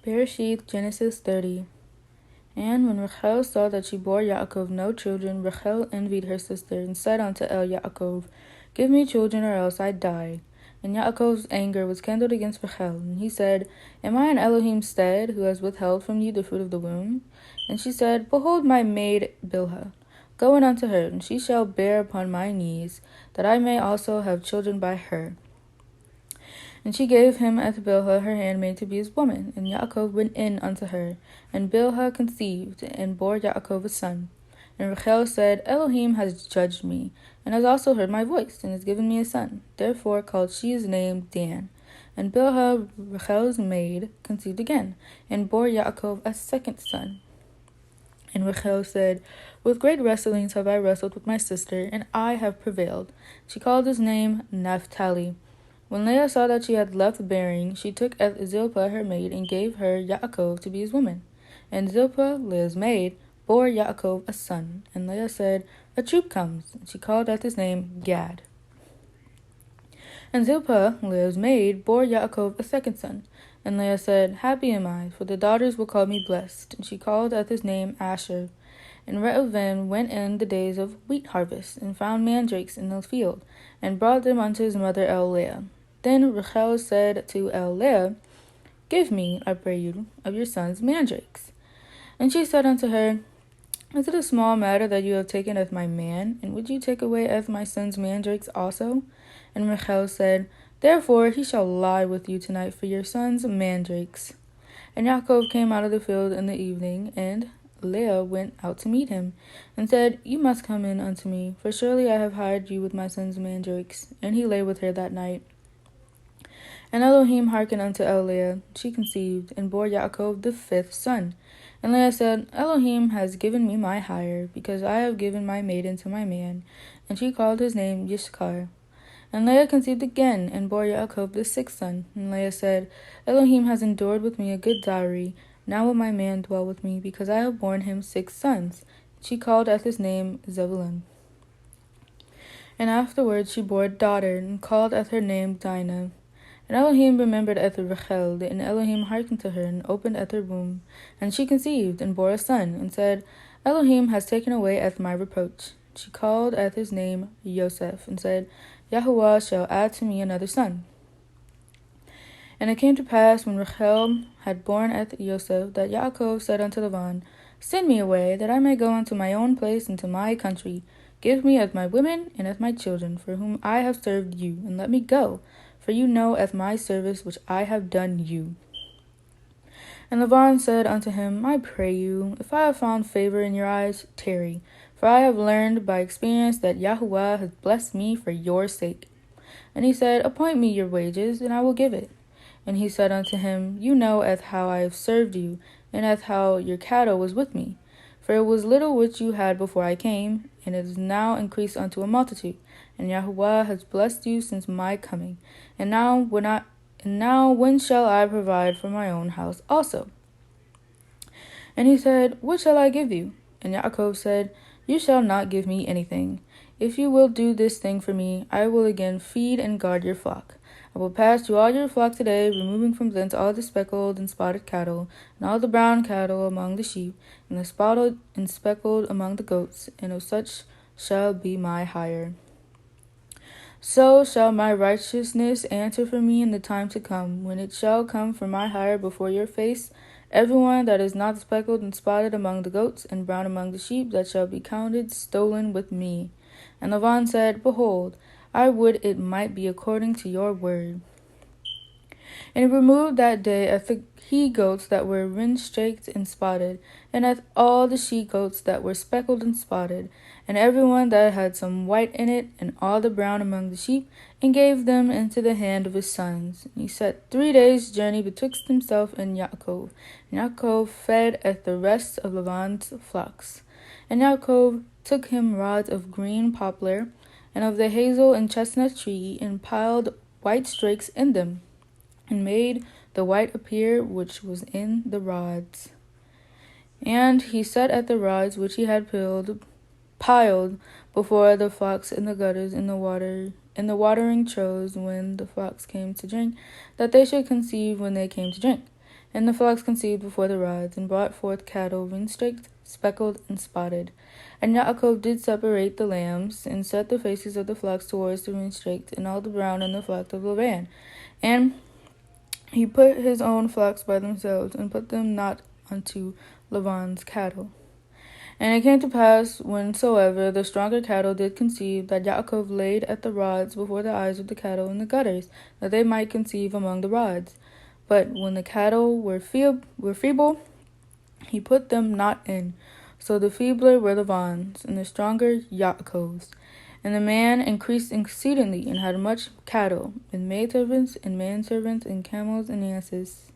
Bere'Shiyth, Genesis 30. And when Rachel saw that she bore Yaakov no children, Rachel envied her sister, and said unto Yaakov, Give me children, or else I die. And Yaakov's anger was kindled against Rachel, and he said, Am I in Elohim's stead, who has withheld from you the fruit of the womb? And she said, Behold my maid Bilhah. Go in unto her, and she shall bear upon my knees, that I may also have children by her. And she gave him Bilhah her handmaid to be his woman. And Yaakov went in unto her. And Bilhah conceived, and bore Yaakov a son. And Rachel said, Elohim has judged me, and has also heard my voice, and has given me a son. Therefore called she his name Dan. And Bilhah, Rachel's maid, conceived again, and bore Yaakov a second son. And Rachel said, With great wrestlings have I wrestled with my sister, and I have prevailed. She called his name Naphtali. When Leah saw that she had left bearing, she took Zilpah her maid, and gave her Yaakov to be his woman. And Zilpah, Leah's maid, bore Yaakov a son. And Leah said, A troop comes. And she called his name Gad. And Zilpah, Leah's maid, bore Yaakov a second son. And Leah said, Happy am I, for the daughters will call me blessed. And she called his name Asher. And Reuben went in the days of wheat harvest, and found mandrakes in the field, and brought them unto his mother Leah. Then Rachel said to Leah, Give me, I pray you, of your son's mandrakes. And she said unto her, Is it a small matter that you have taken of my man? And would you take away of my son's mandrakes also? And Rachel said, Therefore he shall lie with you tonight for your son's mandrakes. And Yaakov came out of the field in the evening, and Leah went out to meet him, and said, You must come in unto me, for surely I have hired you with my son's mandrakes. And he lay with her that night. And Elohim hearkened unto Leah. She conceived, and bore Yaakov the fifth son. And Leah said, Elohim has given me my hire, because I have given my maiden to my man. And she called his name Yishkar. And Leah conceived again, and bore Yaakov the sixth son. And Leah said, Elohim has endured with me a good dowry. Now will my man dwell with me, because I have borne him 6 sons. She called his name Zebulun. And afterward she bore a daughter, and called her name Dinah. And Elohim remembered Rachel, and Elohim hearkened to her, and opened her womb. And she conceived, and bore a son, and said, Elohim has taken away my reproach. She called his name Yosef, and said, Yahuwah shall add to me another son. And it came to pass, when Rachel had borne Yosef, that Yaakov said unto Laban, Send me away, that I may go unto my own place and to my country. Give me of my women and of my children, for whom I have served you, and let me go, for you know of my service which I have done you. And Laban said unto him, I pray you, if I have found favor in your eyes, tarry, for I have learned by experience that Yahuwah has blessed me for your sake. And he said, Appoint me your wages, and I will give it. And he said unto him, You know how I have served you, and how your cattle was with me. For it was little which you had before I came, and it is now increased unto a multitude. And Yahuwah has blessed you since my coming. And now when shall I provide for my own house also? And he said, What shall I give you? And Yaakov said, You shall not give me anything. If you will do this thing for me, I will again feed and guard your flock. I will pass through all your flock today, removing from thence all the speckled and spotted cattle, and all the brown cattle among the sheep, and the spotted and speckled among the goats, and of such shall be my hire. So shall my righteousness answer for me in the time to come, when it shall come for my hire before your face, everyone that is not speckled and spotted among the goats, and brown among the sheep, that shall be counted stolen with me. And Laban said, Behold, I would it might be according to your word. And he removed that day the he-goats that were ring-straked and spotted, and all the she-goats that were speckled and spotted, and everyone that had some white in it, and all the brown among the sheep, and gave them into the hand of his sons. And he set 3 days' journey betwixt himself and Yaakov. And Yaakov fed at the rest of Laban's flocks. And Yaakov took him rods of green poplar, and of the hazel and chestnut tree, and piled white strakes in them, and made the white appear which was in the rods. And he set at the rods which he had piled before the flocks in the gutters in the watering troughs when the flocks came to drink, that they should conceive when they came to drink. And the flocks conceived before the rods, and brought forth cattle ring-streaked, speckled, and spotted. And Yaakov did separate the lambs, and set the faces of the flocks towards the ring-streaked, and all the brown in the flock of Laban. And he put his own flocks by themselves, and put them not unto Laban's cattle. And it came to pass, whensoever the stronger cattle did conceive, that Yaakov laid at the rods before the eyes of the cattle in the gutters, that they might conceive among the rods. But when the cattle were feeble, he put them not in. So the feebler were Laban's, and the stronger Yaakov's. And the man increased exceedingly, and had much cattle, and maidservants, and manservants, and camels, and asses.